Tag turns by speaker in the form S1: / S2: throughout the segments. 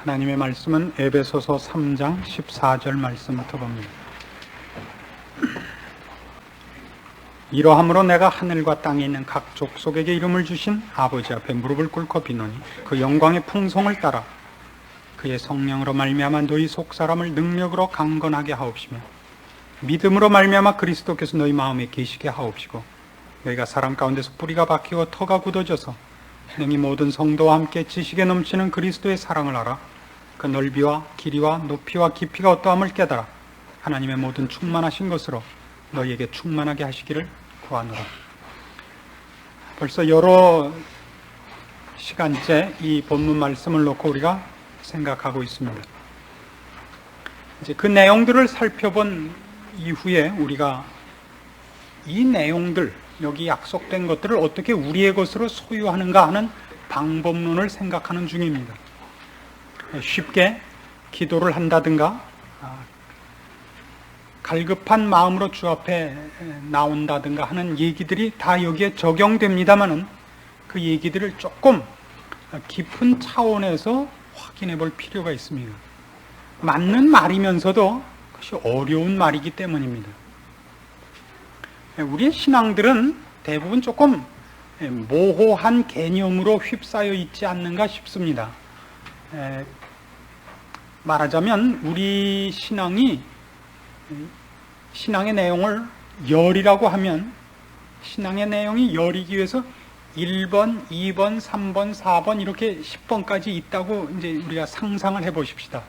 S1: 하나님의 말씀은 에베소서 3장 14절 말씀부터 봅니다. 이러함으로 내가 하늘과 땅에 있는 각 족속에게 이름을 주신 아버지 앞에 무릎을 꿇고 비노니 그 영광의 풍성을 따라 그의 성령으로 말미암아 너희 속사람을 능력으로 강건하게 하옵시며 믿음으로 말미암아 그리스도께서 너희 마음에 계시게 하옵시고 너희가 사람 가운데서 뿌리가 박히고 터가 굳어져서 능히 모든 성도와 함께 지식에 넘치는 그리스도의 사랑을 알아 그 넓이와 길이와 높이와 깊이가 어떠함을 깨달아 하나님의 모든 충만하신 것으로 너희에게 충만하게 하시기를 구하노라. 벌써 여러 시간째 이 본문 말씀을 놓고 우리가 생각하고 있습니다. 이제 그 내용들을 살펴본 이후에 우리가 이 내용들, 여기 약속된 것들을 어떻게 우리의 것으로 소유하는가 하는 방법론을 생각하는 중입니다. 쉽게 기도를 한다든가 갈급한 마음으로 주 앞에 나온다든가 하는 얘기들이 다 여기에 적용됩니다마는 그 얘기들을 조금 깊은 차원에서 확인해 볼 필요가 있습니다. 맞는 말이면서도 그것이 어려운 말이기 때문입니다. 우리의 신앙들은 대부분 조금 모호한 개념으로 휩싸여 있지 않는가 싶습니다. 말하자면 우리 신앙의 내용을 열이라고 하면 신앙의 내용이 열이기 위해서 1번, 2번, 3번, 4번 이렇게 10번까지 있다고 이제 우리가 상상을 해 보십시다.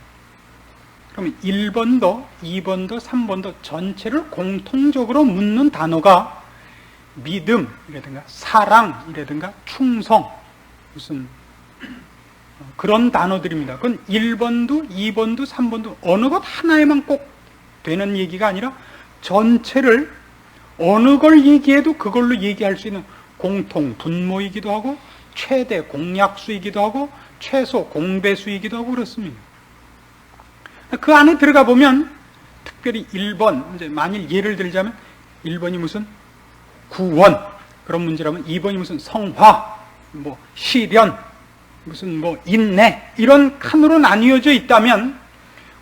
S1: 그러면 1번도, 2번도, 3번도 전체를 공통적으로 묻는 단어가 믿음이라든가 사랑이라든가 충성 무슨 그런 단어들입니다. 그건 1번도, 2번도, 3번도 어느 것 하나에만 꼭 되는 얘기가 아니라 전체를 어느 걸 얘기해도 그걸로 얘기할 수 있는 공통 분모이기도 하고 최대 공약수이기도 하고 최소 공배수이기도 하고 그렇습니다. 그 안에 들어가 보면 특별히 1번, 이제 만일 예를 들자면 1번이 무슨 구원 그런 문제라면 2번이 무슨 성화, 뭐 시련, 무슨 뭐 인내 이런 칸으로 나뉘어져 있다면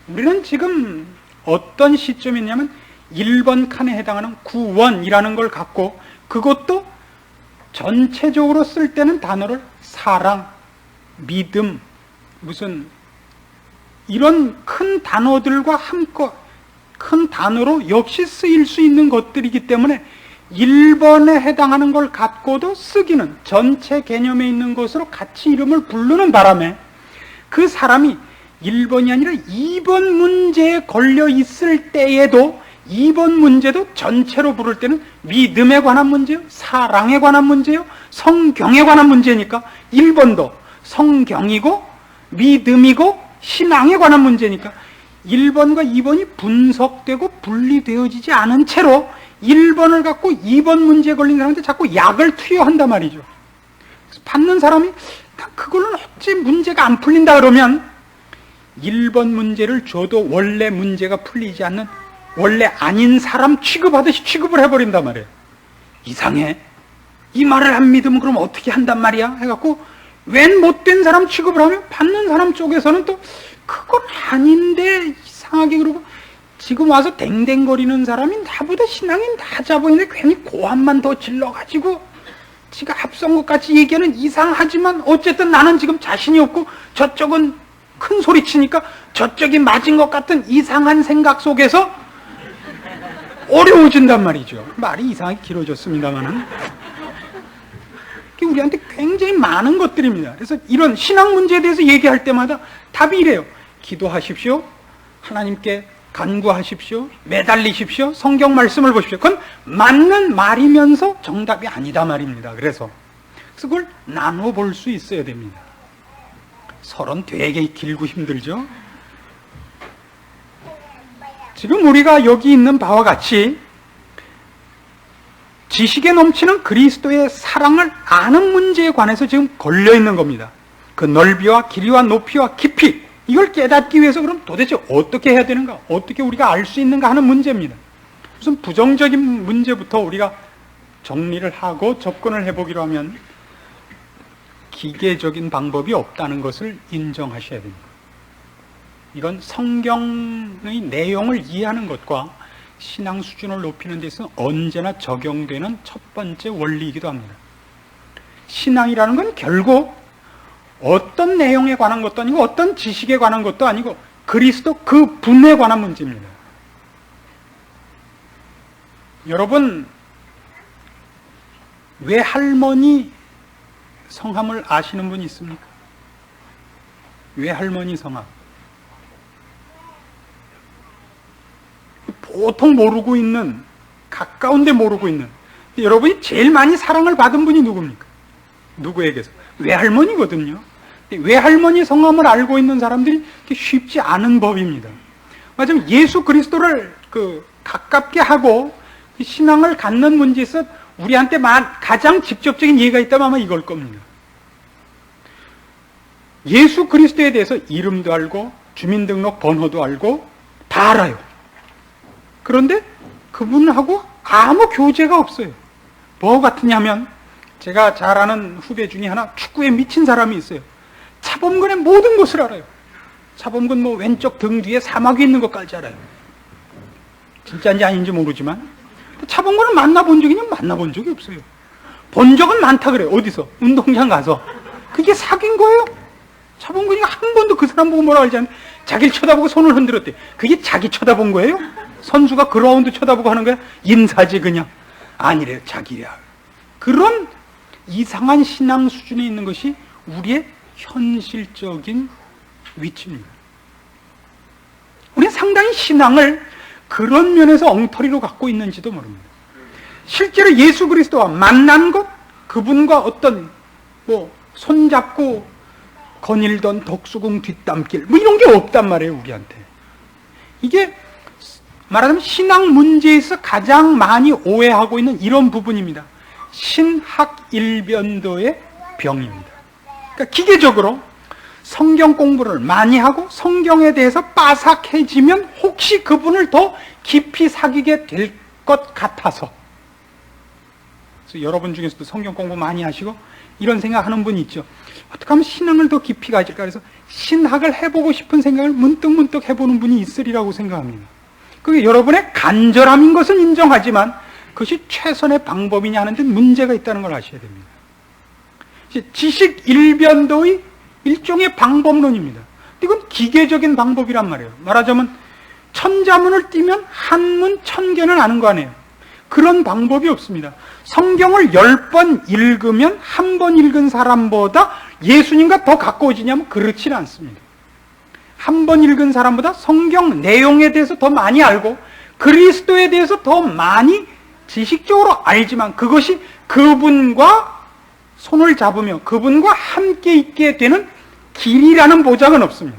S1: 우리는 지금 어떤 시점이 있냐면 1번 칸에 해당하는 구원이라는 걸 갖고 그것도 전체적으로 쓸 때는 단어를 사랑, 믿음, 무슨 이런 큰 단어들과 한껏 큰 단어로 역시 쓰일 수 있는 것들이기 때문에 1번에 해당하는 걸 갖고도 쓰기는 전체 개념에 있는 것으로 같이 이름을 부르는 바람에 그 사람이 1번이 아니라 2번 문제에 걸려 있을 때에도 2번 문제도 전체로 부를 때는 믿음에 관한 문제요, 사랑에 관한 문제요, 성경에 관한 문제니까 1번도 성경이고 믿음이고 신앙에 관한 문제니까 1번과 2번이 분석되고 분리되어지지 않은 채로 1번을 갖고 2번 문제에 걸린 사람한테 자꾸 약을 투여한단 말이죠. 그래서 받는 사람이 그걸로는 어찌 문제가 안 풀린다 그러면 1번 문제를 줘도 원래 문제가 풀리지 않는 원래 아닌 사람 취급하듯이 취급을 해버린단 말이에요. 이상해. 이 말을 안 믿으면 그럼 어떻게 한단 말이야? 해갖고 웬 못된 사람 취급을 하면 받는 사람 쪽에서는 또 그건 아닌데 이상하게 그러고 지금 와서 댕댕거리는 사람이 나보다 신앙이 낮아 보이는데 괜히 고함만 더 질러가지고 지가 앞선 것 같이 얘기하는 이상하지만 어쨌든 나는 지금 자신이 없고 저쪽은 큰 소리 치니까 저쪽이 맞은 것 같은 이상한 생각 속에서 어려워진단 말이죠. 말이 이상하게 길어졌습니다만은 우리한테 굉장히 많은 것들입니다. 그래서 이런 신앙 문제에 대해서 얘기할 때마다 답이 이래요. 기도하십시오. 하나님께 간구하십시오. 매달리십시오. 성경 말씀을 보십시오. 그건 맞는 말이면서 정답이 아니다 말입니다. 그래서 그걸 나눠볼 수 있어야 됩니다. 서론 되게 길고 힘들죠. 지금 우리가 여기 있는 바와 같이 지식에 넘치는 그리스도의 사랑을 아는 문제에 관해서 지금 걸려있는 겁니다. 그 넓이와 길이와 높이와 깊이 이걸 깨닫기 위해서 그럼 도대체 어떻게 해야 되는가? 어떻게 우리가 알 수 있는가 하는 문제입니다. 무슨 부정적인 문제부터 우리가 정리를 하고 접근을 해보기로 하면 기계적인 방법이 없다는 것을 인정하셔야 됩니다. 이건 성경의 내용을 이해하는 것과 신앙 수준을 높이는 데서 언제나 적용되는 첫 번째 원리이기도 합니다. 신앙이라는 건 결국 어떤 내용에 관한 것도 아니고 어떤 지식에 관한 것도 아니고 그리스도 그 분에 관한 문제입니다. 여러분, 외할머니 성함을 아시는 분 있습니까? 외할머니 성함. 보통 모르고 있는, 가까운데 모르고 있는, 여러분이 제일 많이 사랑을 받은 분이 누굽니까? 누구에게서? 외할머니거든요. 외할머니 성함을 알고 있는 사람들이 쉽지 않은 법입니다. 맞으면 예수 그리스도를 가깝게 하고 신앙을 갖는 문제에서 우리한테 가장 직접적인 이해가 있다면 아마 이걸 겁니다. 예수 그리스도에 대해서 이름도 알고 주민등록 번호도 알고 다 알아요. 그런데 그분하고 아무 교제가 없어요. 뭐 같으냐면, 제가 잘 아는 후배 중에 하나 축구에 미친 사람이 있어요. 차범근의 모든 것을 알아요. 차범근 왼쪽 등 뒤에 사막이 있는 것까지 알아요. 진짜인지 아닌지 모르지만 차범근을 만나본 적이 만나본 적이 없어요. 본 적은 많다 그래요. 어디서? 운동장 가서. 그게 사귄 거예요. 차범근이 한 번도 그 사람 보고 뭐라 하지 않는데 자기를 쳐다보고 손을 흔들었대. 그게 자기 쳐다본 거예요? 선수가 그라운드 쳐다보고 하는 거야? 인사지 그냥. 아니래요. 자기야. 그런 이상한 신앙 수준에 있는 것이 우리의 현실적인 위치입니다. 우리는 상당히 신앙을 그런 면에서 엉터리로 갖고 있는지도 모릅니다. 실제로 예수 그리스도와 만난 것, 그분과 어떤 손잡고 거닐던 덕수궁 뒷담길 이런 게 없단 말이에요. 우리한테. 이게 말하자면 신앙 문제에서 가장 많이 오해하고 있는 이런 부분입니다. 신학일변도의 병입니다. 그러니까 기계적으로 성경 공부를 많이 하고 성경에 대해서 빠삭해지면 혹시 그분을 더 깊이 사귀게 될 것 같아서. 그래서 여러분 중에서도 성경 공부 많이 하시고 이런 생각하는 분이 있죠. 어떻게 하면 신앙을 더 깊이 가질까? 그래서 신학을 해보고 싶은 생각을 문득문득 해보는 분이 있으리라고 생각합니다. 그게 여러분의 간절함인 것은 인정하지만 그것이 최선의 방법이냐 하는데 문제가 있다는 걸 아셔야 됩니다. 지식 일변도의 일종의 방법론입니다. 이건 기계적인 방법이란 말이에요. 말하자면 천자문을 띄면 한문 1000개는 아는 거 아니에요. 그런 방법이 없습니다. 성경을 10번 읽으면 한 번 읽은 사람보다 예수님과 더 가까워지냐면 그렇지는 않습니다. 한 번 읽은 사람보다 성경 내용에 대해서 더 많이 알고 그리스도에 대해서 더 많이 지식적으로 알지만 그것이 그분과 손을 잡으며 그분과 함께 있게 되는 길이라는 보장은 없습니다.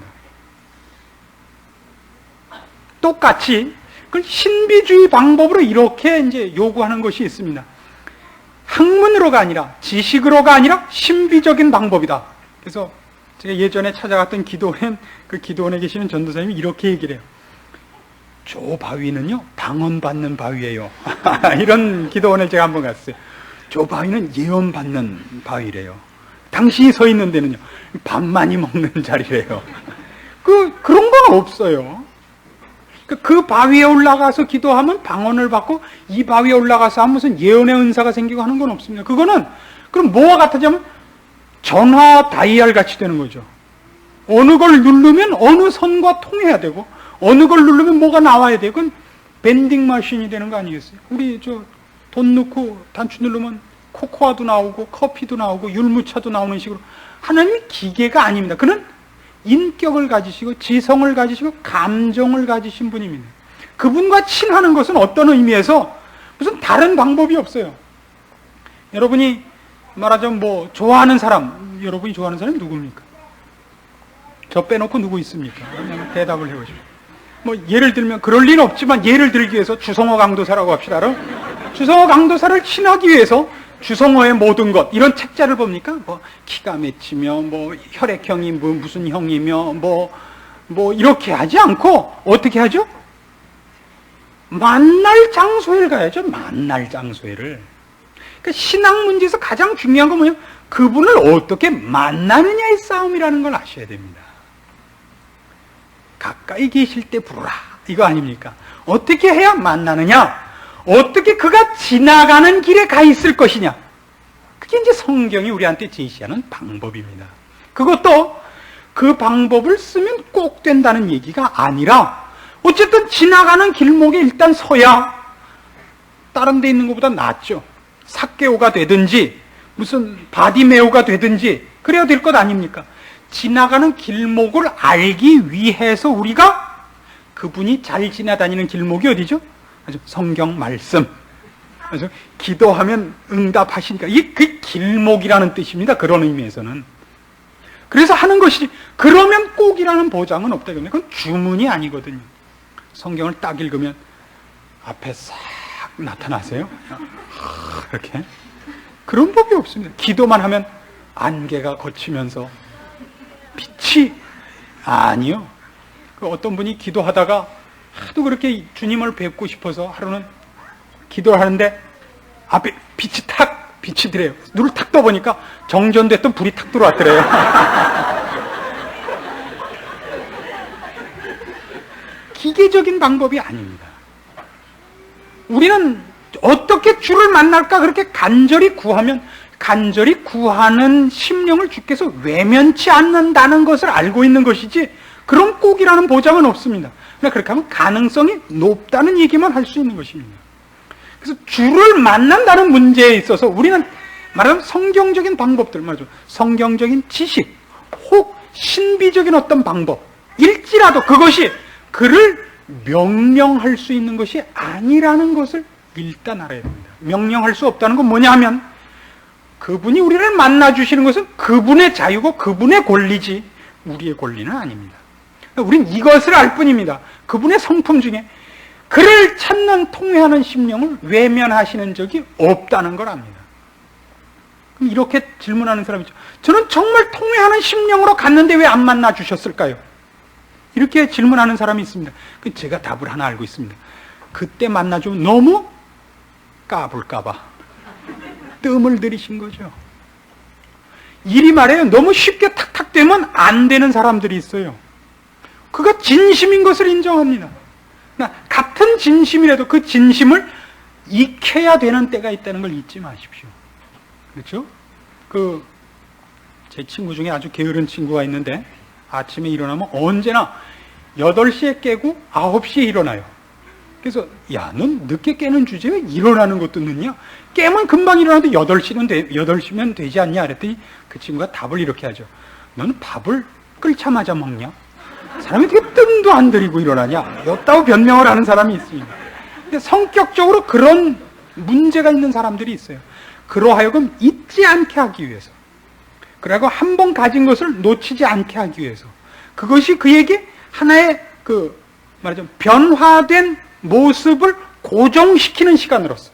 S1: 똑같이 그 신비주의 방법으로 이렇게 이제 요구하는 것이 있습니다. 학문으로가 아니라 지식으로가 아니라 신비적인 방법이다. 그래서 제가 예전에 찾아갔던 기도원, 그 기도원에 계시는 전도사님이 이렇게 얘기를 해요. 저 바위는요 방언받는 바위예요. 이런 기도원에 제가 한번 갔어요. 저 바위는 예언받는 바위래요. 당신이 서 있는 데는요 밥 많이 먹는 자리래요. 그런 건 없어요. 그 바위에 올라가서 기도하면 방언을 받고 이 바위에 올라가서 하면 무슨 예언의 은사가 생기고 하는 건 없습니다. 그거는 그럼 뭐와 같아지면 전화 다이얼 같이 되는 거죠. 어느 걸 누르면 어느 선과 통해야 되고 어느 걸 누르면 뭐가 나와야 되고 그건 밴딩 마신이 되는 거 아니겠어요? 우리 돈 넣고 단추 누르면 코코아도 나오고 커피도 나오고 율무차도 나오는 식으로 하나님이 기계가 아닙니다. 그는 인격을 가지시고 지성을 가지시고 감정을 가지신 분입니다. 그분과 친하는 것은 어떤 의미에서 무슨 다른 방법이 없어요. 여러분이 말하자면 좋아하는 사람, 여러분이 좋아하는 사람이 누굽니까? 저 빼놓고 누구 있습니까? 그냥 대답을 해보시죠. 예를 들면 그럴 리는 없지만 예를 들기 위해서 주성호 강도사라고 합시다. 주성호 강도사를 친하기 위해서 주성호의 모든 것 이런 책자를 봅니까? 키가 맺히며 혈액형이 무슨 형이며 이렇게 하지 않고 어떻게 하죠? 만날 장소에 가야죠. 만날 장소에를. 그러니까 신앙 문제에서 가장 중요한 건 뭐냐면 그분을 어떻게 만나느냐의 싸움이라는 걸 아셔야 됩니다. 가까이 계실 때 부르라. 이거 아닙니까? 어떻게 해야 만나느냐? 어떻게 그가 지나가는 길에 가 있을 것이냐? 그게 이제 성경이 우리한테 제시하는 방법입니다. 그것도 그 방법을 쓰면 꼭 된다는 얘기가 아니라 어쨌든 지나가는 길목에 일단 서야 다른 데 있는 것보다 낫죠. 삭개오가 되든지 무슨 바디메오가 되든지 그래야 될 것 아닙니까? 지나가는 길목을 알기 위해서 우리가 그분이 잘 지나다니는 길목이 어디죠? 아주 성경 말씀. 아주 기도하면 응답하시니까 이게 그 길목이라는 뜻입니다. 그런 의미에서는. 그래서 하는 것이지 그러면 꼭이라는 보장은 없다. 그건 주문이 아니거든요. 성경을 딱 읽으면 앞에 싹 나타나세요. 이렇게 그런 법이 없습니다. 기도만 하면 안개가 걷히면서 빛이 아니요. 그 어떤 분이 기도하다가 하도 그렇게 주님을 뵙고 싶어서 하루는 기도를 하는데 앞에 빛이 들어요. 눈을 탁 떠보니까 정전됐던 불이 탁 들어왔더래요. 기계적인 방법이 아닙니다. 우리는 어떻게 주를 만날까 그렇게 간절히 구하면 간절히 구하는 심령을 주께서 외면치 않는다는 것을 알고 있는 것이지 그럼 꼭이라는 보장은 없습니다. 그러나 그렇게 하면 가능성이 높다는 얘기만 할 수 있는 것입니다. 그래서 주를 만난다는 문제에 있어서 우리는 말하자면 성경적인 방법들 말이죠. 성경적인 지식 혹 신비적인 어떤 방법일지라도 그것이 그를 명령할 수 있는 것이 아니라는 것을 일단 알아야 됩니다. 명령할 수 없다는 건 뭐냐 하면 그분이 우리를 만나주시는 것은 그분의 자유고 그분의 권리지 우리의 권리는 아닙니다. 우린 이것을 알 뿐입니다. 그분의 성품 중에 그를 찾는 통회하는 심령을 외면하시는 적이 없다는 걸 압니다. 그럼 이렇게 질문하는 사람이 있죠. 저는 정말 통회하는 심령으로 갔는데 왜 안 만나주셨을까요? 이렇게 질문하는 사람이 있습니다. 제가 답을 하나 알고 있습니다. 그때 만나주면 너무 까불까봐 뜸을 들이신 거죠. 이리 말해요. 너무 쉽게 탁탁 되면 안 되는 사람들이 있어요. 그가 진심인 것을 인정합니다. 같은 진심이라도 그 진심을 익혀야 되는 때가 있다는 걸 잊지 마십시오. 그렇죠? 제 친구 중에 아주 게으른 친구가 있는데 아침에 일어나면 언제나 8시에 깨고 9시에 일어나요. 그래서 야, 넌 늦게 깨는 주제에 일어나는 것도 늦냐? 깨면 금방 일어나도 8시면 되지 않냐? 그랬더니 그 친구가 답을 이렇게 하죠. 너는 밥을 끓자마자 먹냐? 사람이 어떻게 뜸도 안 들이고 일어나냐? 였다고 변명을 하는 사람이 있습니다. 근데 성격적으로 그런 문제가 있는 사람들이 있어요. 그러하여금 잊지 않게 하기 위해서. 그리고 한 번 가진 것을 놓치지 않게 하기 위해서. 그것이 그에게 하나의 말하자면 변화된 모습을 고정시키는 시간으로서.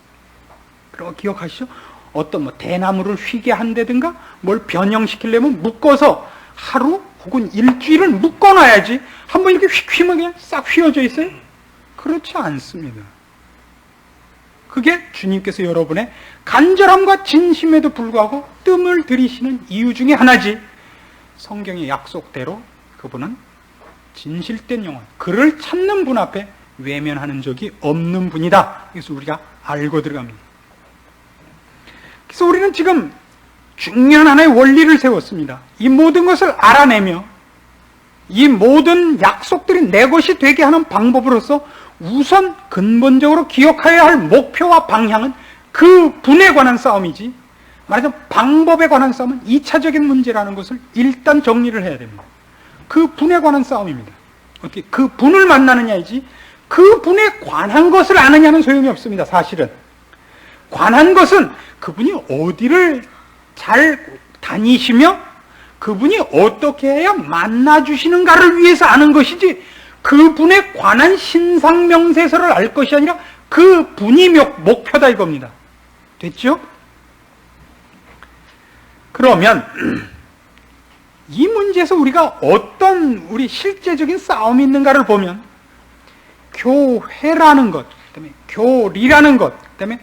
S1: 그리고 기억하시죠? 어떤 대나무를 휘게 한다든가 뭘 변형시키려면 묶어서 하루 혹은 일주일을 묶어놔야지 한번 이렇게 휙 휘면 그냥 싹 휘어져 있어요? 그렇지 않습니다. 그게 주님께서 여러분의 간절함과 진심에도 불구하고 뜸을 들이시는 이유 중에 하나지. 성경의 약속대로 그분은 진실된 영혼, 그를 찾는 분 앞에 외면하는 적이 없는 분이다. 그래서 우리가 알고 들어갑니다. 그래서 우리는 지금 중요한 하나의 원리를 세웠습니다. 이 모든 것을 알아내며 이 모든 약속들이 내 것이 되게 하는 방법으로서 우선 근본적으로 기억해야 할 목표와 방향은 그 분에 관한 싸움이지, 말하자면 방법에 관한 싸움은 2차적인 문제라는 것을 일단 정리를 해야 됩니다. 그 분에 관한 싸움입니다. 어떻게 그 분을 만나느냐이지 그 분에 관한 것을 아느냐는 소용이 없습니다. 사실은 관한 것은 그분이 어디를 잘 다니시며 그분이 어떻게 해야 만나주시는가를 위해서 아는 것이지 그분에 관한 신상명세서를 알 것이 아니라 그 분이 목표다 이겁니다. 됐죠? 그러면 이 문제에서 우리가 어떤 우리 실제적인 싸움이 있는가를 보면 교회라는 것, 그다음에 교리라는 것, 그다음에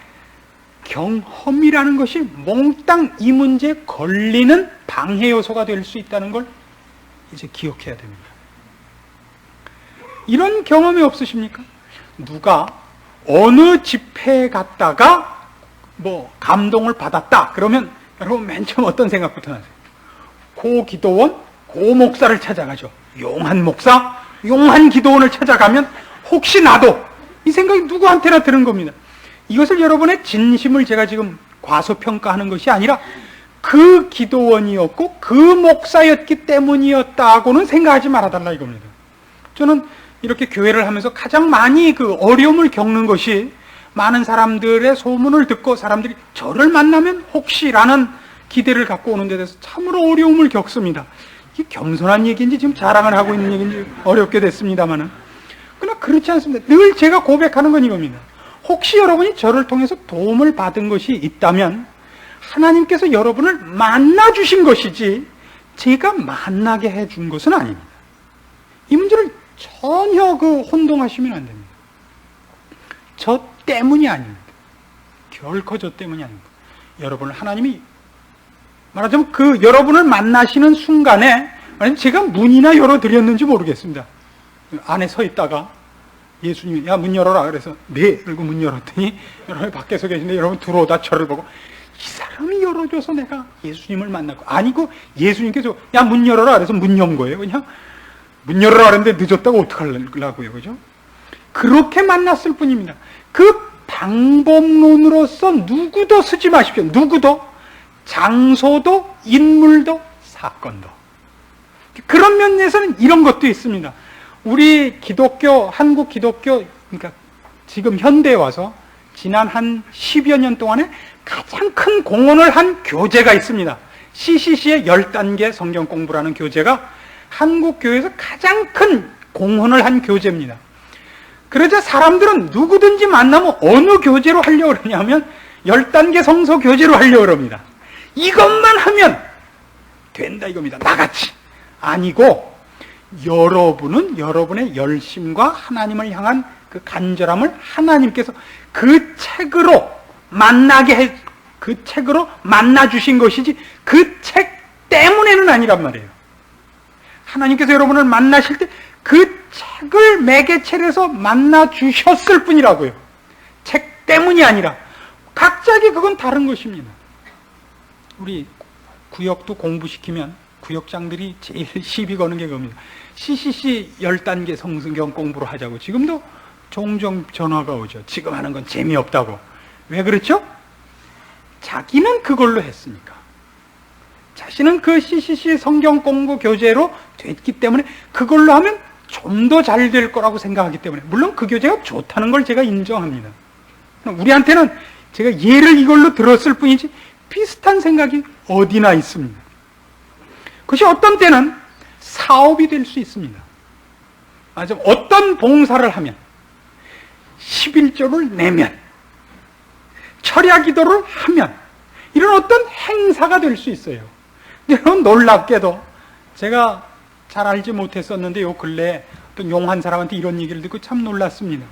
S1: 경험이라는 것이 몽땅 이 문제에 걸리는 방해 요소가 될 수 있다는 걸 이제 기억해야 됩니다. 이런 경험이 없으십니까? 누가 어느 집회에 갔다가 뭐 감동을 받았다 그러면 여러분 맨 처음 어떤 생각부터 나세요? 고 기도원, 고 목사를 찾아가죠. 용한 목사, 용한 기도원을 찾아가면 혹시 나도, 이 생각이 누구한테나 드는 겁니다. 이것을 여러분의 진심을 제가 지금 과소평가하는 것이 아니라 그 기도원이었고 그 목사였기 때문이었다고는 생각하지 말아달라 이겁니다. 저는 이렇게 교회를 하면서 가장 많이 그 어려움을 겪는 것이, 많은 사람들의 소문을 듣고 사람들이 저를 만나면 혹시라는 기대를 갖고 오는 데 대해서 참으로 어려움을 겪습니다. 이게 겸손한 얘기인지 지금 자랑을 하고 있는 얘기인지 어렵게 됐습니다만은, 그러나 그렇지 않습니다. 늘 제가 고백하는 건 이겁니다. 혹시 여러분이 저를 통해서 도움을 받은 것이 있다면 하나님께서 여러분을 만나주신 것이지 제가 만나게 해준 것은 아닙니다. 이 문제를 전혀 혼동하시면 안 됩니다. 저 때문이 아닙니다. 결코 저 때문이 아닙니다. 여러분을 하나님이, 말하자면 여러분을 만나시는 순간에, 제가 문이나 열어드렸는지 모르겠습니다. 안에 서 있다가 예수님이 야 문 열어라 그래서 네 그리고 문 열었더니 여러분 밖에서 계신데 여러분 들어오다 저를 보고 이 사람이 열어줘서 내가 예수님을 만났고, 아니고 예수님께서 야 문 열어라 그래서 문 연 거예요. 그냥 문 열어라 그랬는데 늦었다고 어떡하려고요, 그죠? 그렇게 만났을 뿐입니다. 그 방법론으로서 누구도 쓰지 마십시오. 누구도, 장소도, 인물도, 사건도. 그런 면에서는 이런 것도 있습니다. 우리 기독교, 한국 기독교, 그러니까 지금 현대에 와서 지난 한 10여 년 동안에 가장 큰 공헌을 한 교재가 있습니다. CCC의 10단계 성경 공부라는 교재가 한국 교회에서 가장 큰 공헌을 한 교재입니다. 그러자 사람들은 누구든지 만나면 어느 교재로 하려고 그러냐면 10단계 성서 교재로 하려고 그럽니다. 이것만 하면 된다 이겁니다. 나같이. 아니고 여러분은 여러분의 열심과 하나님을 향한 그 간절함을 하나님께서 그 책으로 그 책으로 만나주신 것이지 그 책 때문에는 아니란 말이에요. 하나님께서 여러분을 만나실 때 그 책을 매개체로 해서 만나주셨을 뿐이라고요. 책 때문이 아니라. 각자에게 그건 다른 것입니다. 우리 구역도 공부시키면 구역장들이 제일 시비 거는 게 그겁니다. CCC 10단계 성경 공부로 하자고. 지금도 종종 전화가 오죠. 지금 하는 건 재미없다고. 왜 그렇죠? 자기는 그걸로 했으니까. 자신은 그 CCC 성경 공부 교재로 됐기 때문에 그걸로 하면 좀 더 잘 될 거라고 생각하기 때문에, 물론 그 교재가 좋다는 걸 제가 인정합니다. 우리한테는 제가 예를 이걸로 들었을 뿐이지 비슷한 생각이 어디나 있습니다. 그것이 어떤 때는 사업이 될 수 있습니다. 맞아, 어떤 봉사를 하면 11조를 내면 철야 기도를 하면 이런 어떤 행사가 될 수 있어요. 여러분 놀랍게도 제가 잘 알지 못했었는데 요 근래에 어떤 용한 사람한테 이런 얘기를 듣고 참 놀랐습니다.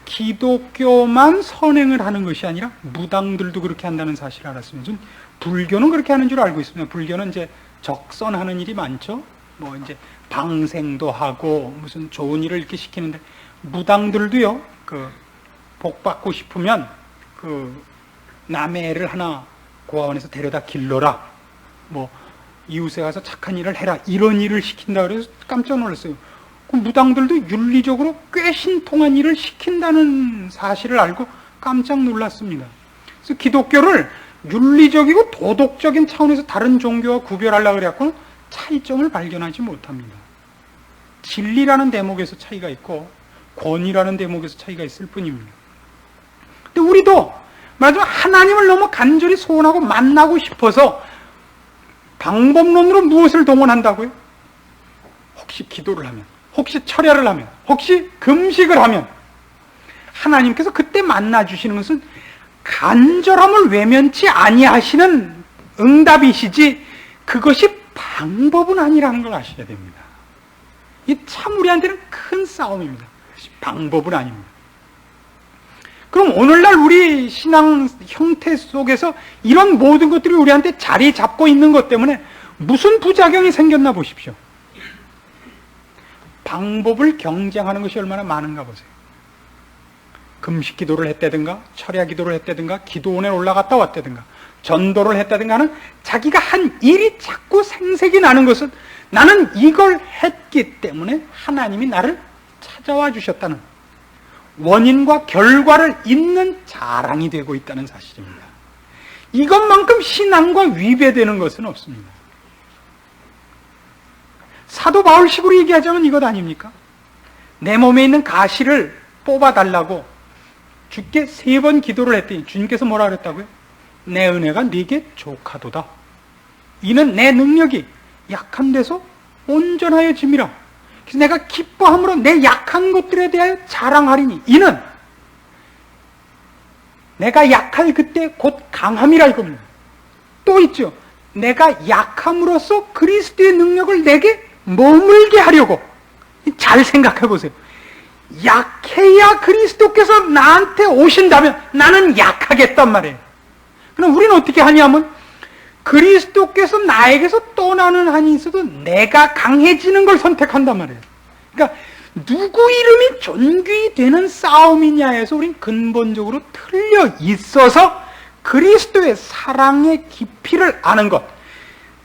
S1: 기독교만 선행을 하는 것이 아니라 무당들도 그렇게 한다는 사실을 알았습니다. 불교는 그렇게 하는 줄 알고 있습니다. 불교는 이제 적선하는 일이 많죠. 뭐 이제 방생도 하고 무슨 좋은 일을 이렇게 시키는데, 무당들도요, 복 받고 싶으면 남의 애를 하나 고아원에서 데려다 길러라, 뭐 이웃에 가서 착한 일을 해라, 이런 일을 시킨다 그래서 깜짝 놀랐어요. 그 무당들도 윤리적으로 꽤 신통한 일을 시킨다는 사실을 알고 깜짝 놀랐습니다. 그래서 기독교를 윤리적이고 도덕적인 차원에서 다른 종교와 구별하려고 그래갖고는 차이점을 발견하지 못합니다. 진리라는 대목에서 차이가 있고 권위라는 대목에서 차이가 있을 뿐입니다. 근데 우리도 말하자면 하나님을 너무 간절히 소원하고 만나고 싶어서 방법론으로 무엇을 동원한다고요? 혹시 기도를 하면, 혹시 철야를 하면, 혹시 금식을 하면 하나님께서 그때 만나주시는 것은 간절함을 외면치 아니하시는 응답이시지 그것이 방법은 아니라는 걸 아셔야 됩니다. 이 참 우리한테는 큰 싸움입니다. 방법은 아닙니다. 그럼 오늘날 우리 신앙 형태 속에서 이런 모든 것들이 우리한테 자리 잡고 있는 것 때문에 무슨 부작용이 생겼나 보십시오. 방법을 경쟁하는 것이 얼마나 많은가 보세요. 금식 기도를 했다든가 철야 기도를 했다든가 기도원에 올라갔다 왔다든가 전도를 했다든가 하는 자기가 한 일이 자꾸 생색이 나는 것은 나는 이걸 했기 때문에 하나님이 나를 찾아와 주셨다는 원인과 결과를 잇는 자랑이 되고 있다는 사실입니다. 이것만큼 신앙과 위배되는 것은 없습니다. 사도 바울식으로 얘기하자면 이것 아닙니까? 내 몸에 있는 가시를 뽑아달라고 주께 3번 기도를 했더니 주님께서 뭐라 그랬다고요? 내 은혜가 네게 족하도다. 이는 내 능력이 약한 데서 온전하여 짐이라. 그래서 내가 기뻐함으로 내 약한 것들에 대하여 자랑하리니 이는 내가 약할 그때 곧 강함이라 이겁니다. 또 있죠. 내가 약함으로써 그리스도의 능력을 내게 머물게 하려고. 잘 생각해 보세요. 약해야 그리스도께서 나한테 오신다면 나는 약하겠단 말이에요. 그럼 우리는 어떻게 하냐면 그리스도께서 나에게서 떠나는 한이 있어도 내가 강해지는 걸 선택한단 말이에요. 그러니까 누구 이름이 존귀 되는 싸움이냐에서 우린 근본적으로 틀려 있어서 그리스도의 사랑의 깊이를 아는 것,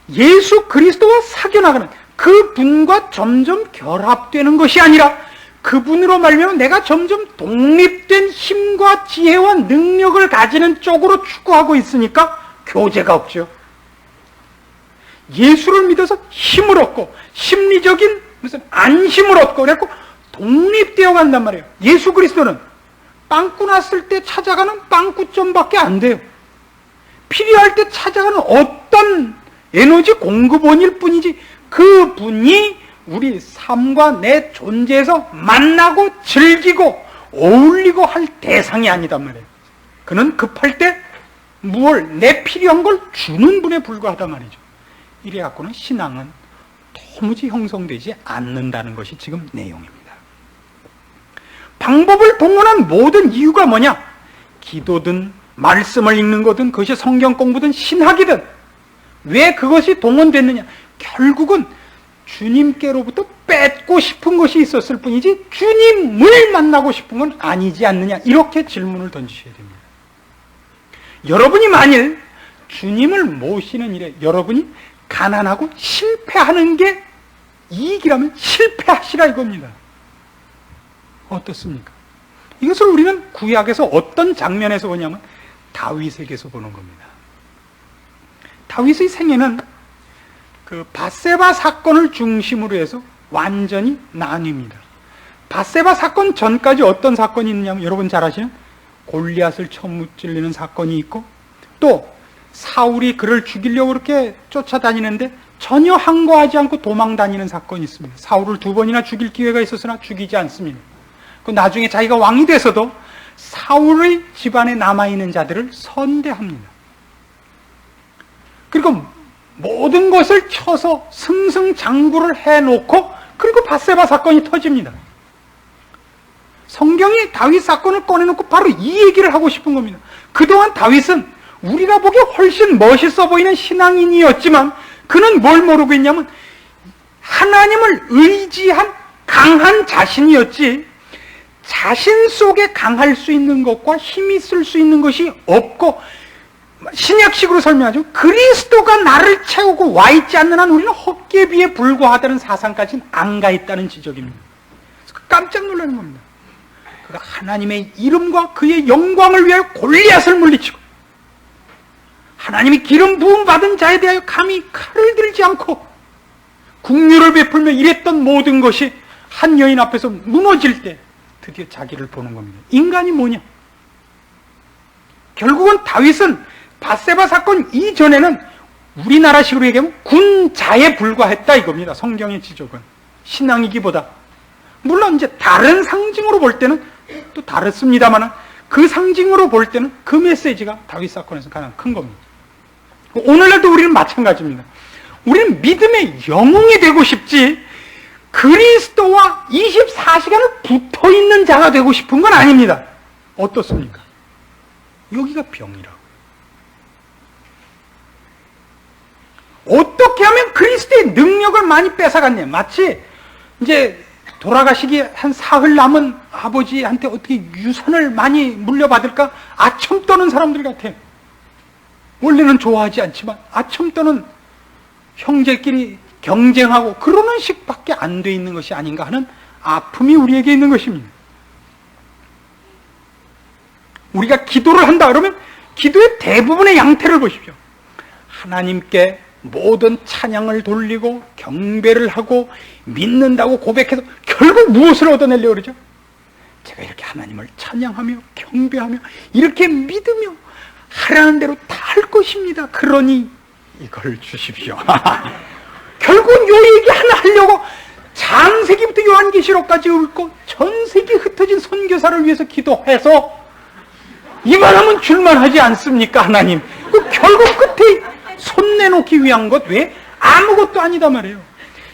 S1: 예수 그리스도와 사귀어나가는 그분과 점점 결합되는 것이 아니라 그분으로 말미암아 내가 점점 독립된 힘과 지혜와 능력을 가지는 쪽으로 추구하고 있으니까 교제가 없죠. 예수를 믿어서 힘을 얻고 심리적인 무슨 안심을 얻고 그래갖고 독립되어 간단 말이에요. 예수 그리스도는 빵꾸 났을 때 찾아가는 빵꾸점밖에 안 돼요. 필요할 때 찾아가는 어떤 에너지 공급원일 뿐이지 그분이 우리 삶과 내 존재에서 만나고 즐기고 어울리고 할 대상이 아니단 말이에요. 그는 급할 때 무얼 내 필요한 걸 주는 분에 불과하단 말이죠. 이래갖고는 신앙은 도무지 형성되지 않는다는 것이 지금 내용입니다. 방법을 동원한 모든 이유가 뭐냐? 기도든 말씀을 읽는 거든 그것이 성경 공부든 신학이든 왜 그것이 동원됐느냐? 결국은 주님께로부터 뺏고 싶은 것이 있었을 뿐이지 주님을 만나고 싶은 건 아니지 않느냐? 이렇게 질문을 던지셔야 됩니다. 여러분이 만일 주님을 모시는 일에 여러분이 가난하고 실패하는 게 이익이라면 실패하시라 이겁니다. 어떻습니까? 이것을 우리는 구약에서 어떤 장면에서 보냐면 다윗에게서 보는 겁니다. 다윗의 생애는 그 밧세바 사건을 중심으로 해서 완전히 나뉩니다. 밧세바 사건 전까지 어떤 사건이 있느냐면 여러분 잘 아시는 골리앗을 처음 무찔리는 사건이 있고 또 사울이 그를 죽이려고 그렇게 쫓아다니는데 전혀 항거하지 않고 도망 다니는 사건이 있습니다. 사울을 2번이나 죽일 기회가 있었으나 죽이지 않습니다. 그 나중에 자기가 왕이 돼서도 사울의 집안에 남아있는 자들을 선대합니다. 그리고 모든 것을 쳐서 승승장구를 해놓고 그리고 밧세바 사건이 터집니다. 성경이 다윗 사건을 꺼내놓고 바로 이 얘기를 하고 싶은 겁니다. 그동안 다윗은 우리가 보기에 훨씬 멋있어 보이는 신앙인이었지만 그는 뭘 모르고 있냐면 하나님을 의지한 강한 자신이었지 자신 속에 강할 수 있는 것과 힘이 쓸 수 있는 것이 없고 신약식으로 설명하죠. 그리스도가 나를 채우고 와 있지 않는 한 우리는 헛개비에 불과하다는 사상까지는 안 가 있다는 지적입니다. 그래서 깜짝 놀라는 겁니다. 그가 하나님의 이름과 그의 영광을 위하여 골리앗을 물리치고 하나님이 기름 부음 받은 자에 대하여 감히 칼을 들지 않고 국률을 베풀며 이랬던 모든 것이 한 여인 앞에서 무너질 때 드디어 자기를 보는 겁니다. 인간이 뭐냐? 결국은 다윗은 밧세바 사건 이전에는 우리나라식으로 얘기하면 군자에 불과했다 이겁니다. 성경의 지적은. 신앙이기보다. 물론 이제 다른 상징으로 볼 때는 또 다릅니다만 그 상징으로 볼 때는 그 메시지가 다윗 사건에서 가장 큰 겁니다. 오늘날도 우리는 마찬가지입니다. 우리는 믿음의 영웅이 되고 싶지 그리스도와 24시간을 붙어있는 자가 되고 싶은 건 아닙니다. 어떻습니까? 여기가 병이라고. 어떻게 하면 그리스도의 능력을 많이 뺏어갔냐? 마치 이제 돌아가시기 한 사흘 남은 아버지한테 어떻게 유산을 많이 물려받을까 아첨 떠는 사람들 같아요. 원래는 좋아하지 않지만 아첨 떠는 형제끼리 경쟁하고 그러는 식밖에 안 돼 있는 것이 아닌가 하는 아픔이 우리에게 있는 것입니다. 우리가 기도를 한다 그러면 기도의 대부분의 양태를 보십시오. 하나님께 모든 찬양을 돌리고 경배를 하고 믿는다고 고백해서 결국 무엇을 얻어내려고 그러죠? 제가 이렇게 하나님을 찬양하며 경배하며 이렇게 믿으며 하라는 대로 다 할 것입니다. 그러니 이걸 주십시오. 결국은 요 얘기 하나 하려고 창세기부터 요한계시록까지 읽고 전세기 흩어진 선교사를 위해서 기도해서 이만하면 줄만하지 않습니까? 하나님 결국 끝에 손 내놓기 위한 것 외에 아무것도 아니다 말이에요.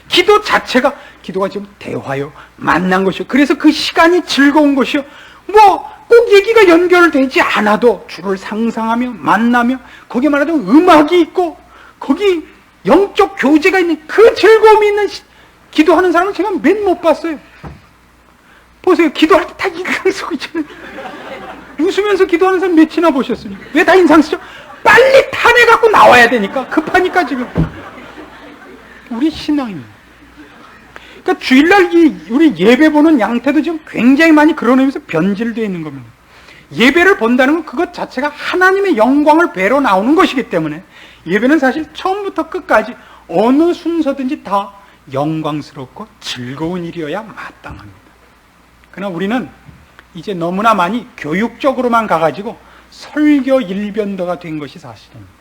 S1: 기도 자체가 기도가 지금 대화요 만난 것이요 그래서 그 시간이 즐거운 것이요 뭐 꼭 얘기가 연결되지 않아도 주를 상상하며 만나며 거기에 말하자면 음악이 있고 거기 영적 교제가 있는 그 즐거움이 있는 기도하는 사람은 제가 몇 못 봤어요. 보세요. 기도할 때 다 인상 쓰고 있잖아요. 웃으면서 기도하는 사람 몇이나 보셨습니까? 왜 다 인상 쓰죠? 빨리 탄해갖고 나와야 되니까 급하니까 지금 우리 신앙입니다. 그러니까 주일날 우리 예배 보는 양태도 지금 굉장히 많이 그런 의미에서 변질되어 있는 겁니다. 예배를 본다는 건 그것 자체가 하나님의 영광을 뵈러 나오는 것이기 때문에 예배는 사실 처음부터 끝까지 어느 순서든지 다 영광스럽고 즐거운 일이어야 마땅합니다. 그러나 우리는 이제 너무나 많이 교육적으로만 가가지고 설교 일변도가 된 것이 사실입니다.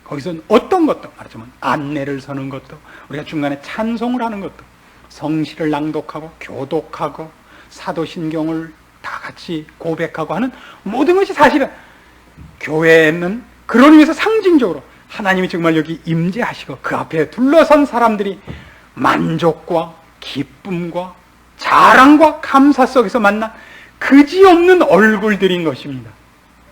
S1: 거기서 어떤 것도 말하자면 안내를 서는 것도 우리가 중간에 찬송을 하는 것도 성시를 낭독하고 교독하고 사도신경을 다 같이 고백하고 하는 모든 것이 사실은 교회는 그런 의미에서 상징적으로 하나님이 정말 여기 임재하시고 그 앞에 둘러선 사람들이 만족과 기쁨과 자랑과 감사 속에서 만난 그지없는 얼굴들인 것입니다.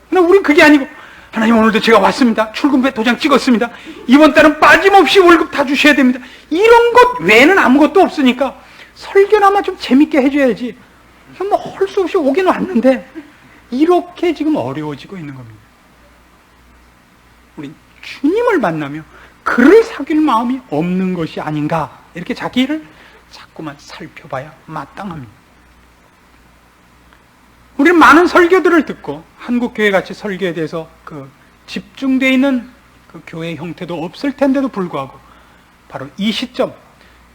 S1: 그러나 우린 그게 아니고 하나님 오늘도 제가 왔습니다. 출근배 도장 찍었습니다. 이번 달은 빠짐없이 월급 다 주셔야 됩니다. 이런 것 외에는 아무것도 없으니까 설교나마 좀 재밌게 해줘야지. 뭐 할 수 없이 오긴 왔는데 이렇게 지금 어려워지고 있는 겁니다. 우리 주님을 만나며 그를 사귈 마음이 없는 것이 아닌가 이렇게 자기를 자꾸만 살펴봐야 마땅합니다. 우리는 많은 설교들을 듣고 한국교회같이 설교에 대해서 집중되어 있는 그 교회 형태도 없을 텐데도 불구하고 바로 이 시점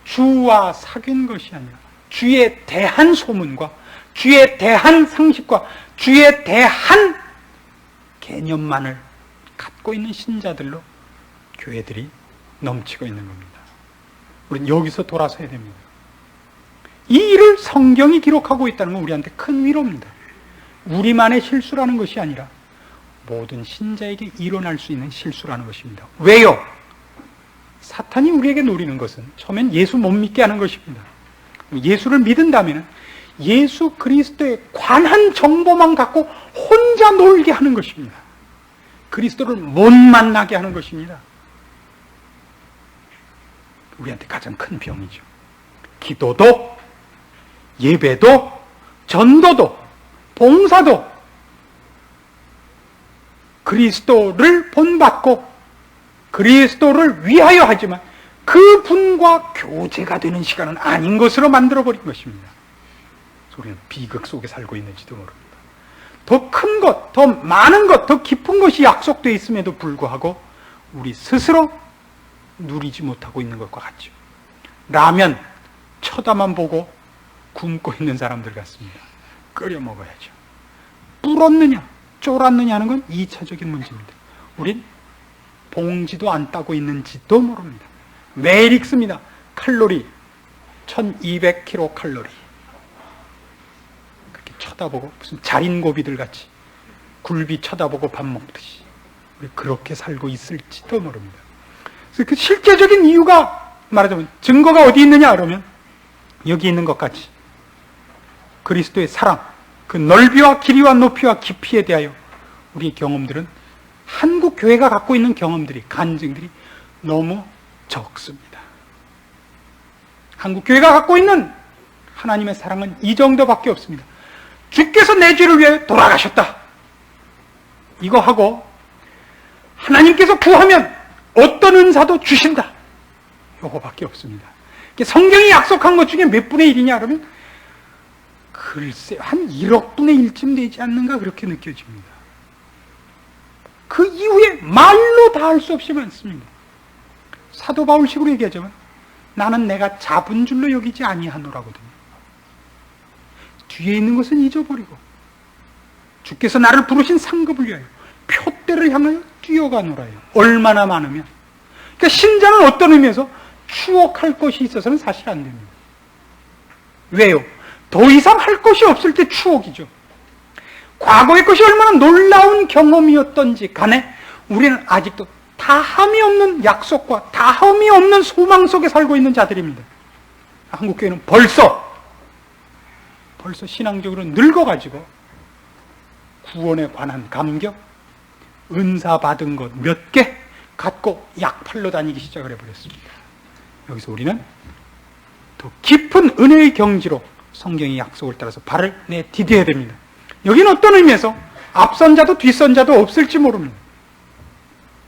S1: 주와 사귄 것이 아니라 주에 대한 소문과 주에 대한 상식과 주에 대한 개념만을 갖고 있는 신자들로 교회들이 넘치고 있는 겁니다. 우리는 여기서 돌아서야 됩니다. 이 일을 성경이 기록하고 있다는 건 우리한테 큰 위로입니다. 우리만의 실수라는 것이 아니라 모든 신자에게 일어날 수 있는 실수라는 것입니다. 왜요? 사탄이 우리에게 노리는 것은 처음엔 예수 못 믿게 하는 것입니다. 예수를 믿은다면 예수 그리스도에 관한 정보만 갖고 혼자 놀게 하는 것입니다. 그리스도를 못 만나게 하는 것입니다. 우리한테 가장 큰 병이죠. 기도도 예배도 전도도 봉사도 그리스도를 본받고 그리스도를 위하여 하지만 그분과 교제가 되는 시간은 아닌 것으로 만들어버린 것입니다. 우리는 비극 속에 살고 있는지도 모릅니다. 더 큰 것, 더 많은 것, 더 깊은 것이 약속되어 있음에도 불구하고 우리 스스로 누리지 못하고 있는 것과 같죠. 라면 쳐다만 보고 굶고 있는 사람들 같습니다. 끓여 먹어야죠. 불었느냐 쫄았느냐 하는 건 2차적인 문제입니다. 우린 봉지도 안 따고 있는지도 모릅니다. 매일 읽습니다. 칼로리 1200kcal 그렇게 쳐다보고 무슨 자린고비들 같이 굴비 쳐다보고 밥 먹듯이 우리 그렇게 살고 있을지도 모릅니다. 그래서 그 실제적인 이유가 말하자면 증거가 어디 있느냐 그러면 여기 있는 것 같이 그리스도의 사랑, 그 넓이와 길이와 높이와 깊이에 대하여 우리의 경험들은 한국 교회가 갖고 있는 경험들이 간증들이 너무 적습니다. 한국교회가 갖고 있는 하나님의 사랑은 이 정도밖에 없습니다. 주께서 내 죄를 위해 돌아가셨다. 이거 하고 하나님께서 구하면 어떤 은사도 주신다. 이거밖에 없습니다. 성경이 약속한 것 중에 몇 분의 1이냐 그러면 글쎄 한 1억 분의 1쯤 되지 않는가 그렇게 느껴집니다. 그 이후에 말로 다 할 수 없이 많습니다. 사도 바울식으로 얘기하자면 나는 내가 잡은 줄로 여기지 아니하노라거든요. 뒤에 있는 것은 잊어버리고 주께서 나를 부르신 상급을 위하여 표대를 향하여 뛰어가노라요. 얼마나 많으면. 그러니까 신자는 어떤 의미에서 추억할 것이 있어서는 사실 안 됩니다. 왜요? 더 이상 할 것이 없을 때 추억이죠. 과거의 것이 얼마나 놀라운 경험이었던지 간에 우리는 아직도 다함이 없는 약속과 다함이 없는 소망 속에 살고 있는 자들입니다. 한국교회는 벌써 신앙적으로 늙어가지고 구원에 관한 감격, 은사 받은 것 몇 개 갖고 약팔로 다니기 시작을 해버렸습니다. 여기서 우리는 더 깊은 은혜의 경지로 성경의 약속을 따라서 발을 내디뎌야 됩니다. 여기는 어떤 의미에서 앞선 자도 뒷선 자도 없을지 모릅니다.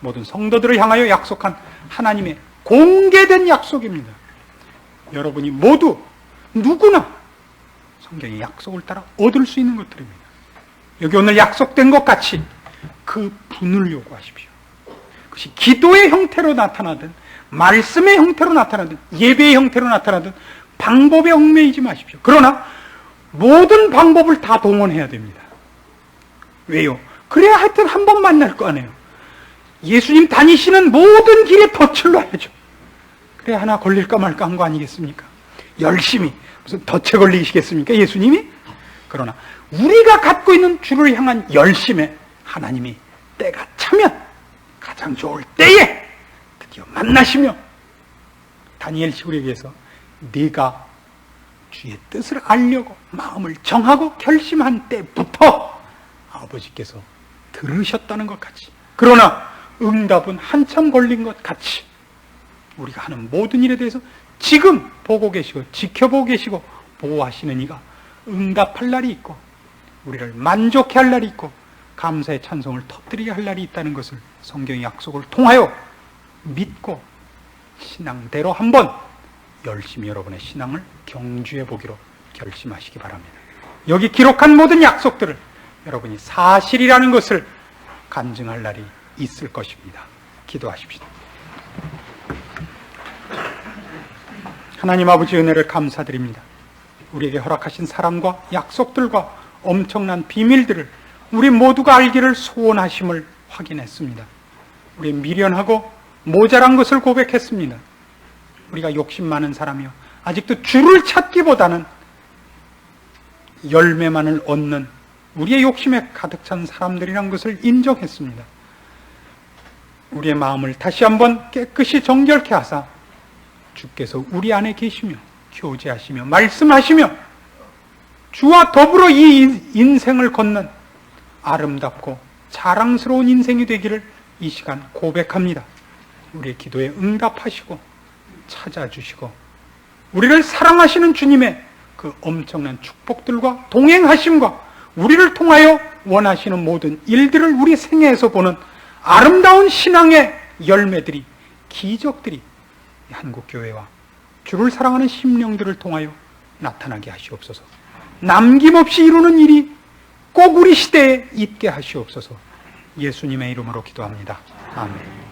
S1: 모든 성도들을 향하여 약속한 하나님의 공개된 약속입니다. 여러분이 모두 누구나 성경의 약속을 따라 얻을 수 있는 것들입니다. 여기 오늘 약속된 것 같이 그 분을 요구하십시오. 그것이 기도의 형태로 나타나든 말씀의 형태로 나타나든 예배의 형태로 나타나든 방법에 얽매이지 마십시오. 그러나 모든 방법을 다 동원해야 됩니다. 왜요? 그래야 하여튼 한 번 만날 거 아니에요. 예수님 다니시는 모든 길에 덫을 놔야죠. 그래야 하나 걸릴까 말까 한 거 아니겠습니까? 열심히 무슨 덫에 걸리시겠습니까? 예수님이? 그러나 우리가 갖고 있는 주를 향한 열심에 하나님이 때가 차면 가장 좋을 때에 드디어 만나시며 다니엘식으로 얘기해서 네가 주의 뜻을 알려고 마음을 정하고 결심한 때부터 아버지께서 들으셨다는 것 같이, 그러나 응답은 한참 걸린 것 같이 우리가 하는 모든 일에 대해서 지금 보고 계시고 지켜보고 계시고 보호하시는 이가 응답할 날이 있고 우리를 만족해 할 날이 있고 감사의 찬송을 터뜨리게 할 날이 있다는 것을 성경의 약속을 통하여 믿고 신앙대로 한번 열심히 여러분의 신앙을 경주해 보기로 결심하시기 바랍니다. 여기 기록한 모든 약속들을 여러분이 사실이라는 것을 간증할 날이 있을 것입니다. 기도하십시오. 하나님 아버지 은혜를 감사드립니다. 우리에게 허락하신 사랑과 약속들과 엄청난 비밀들을 우리 모두가 알기를 소원하심을 확인했습니다. 우리 미련하고 모자란 것을 고백했습니다. 우리가 욕심 많은 사람이요 아직도 주를 찾기보다는 열매만을 얻는 우리의 욕심에 가득 찬 사람들이란 것을 인정했습니다. 우리의 마음을 다시 한번 깨끗이 정결케 하사 주께서 우리 안에 계시며 교제하시며 말씀하시며 주와 더불어 이 인생을 걷는 아름답고 자랑스러운 인생이 되기를 이 시간 고백합니다. 우리의 기도에 응답하시고 찾아주시고 우리를 사랑하시는 주님의 그 엄청난 축복들과 동행하심과 우리를 통하여 원하시는 모든 일들을 우리 생애에서 보는 아름다운 신앙의 열매들이, 기적들이 한국교회와 주를 사랑하는 심령들을 통하여 나타나게 하시옵소서. 남김없이 이루는 일이 꼭 우리 시대에 있게 하시옵소서. 예수님의 이름으로 기도합니다. 아멘.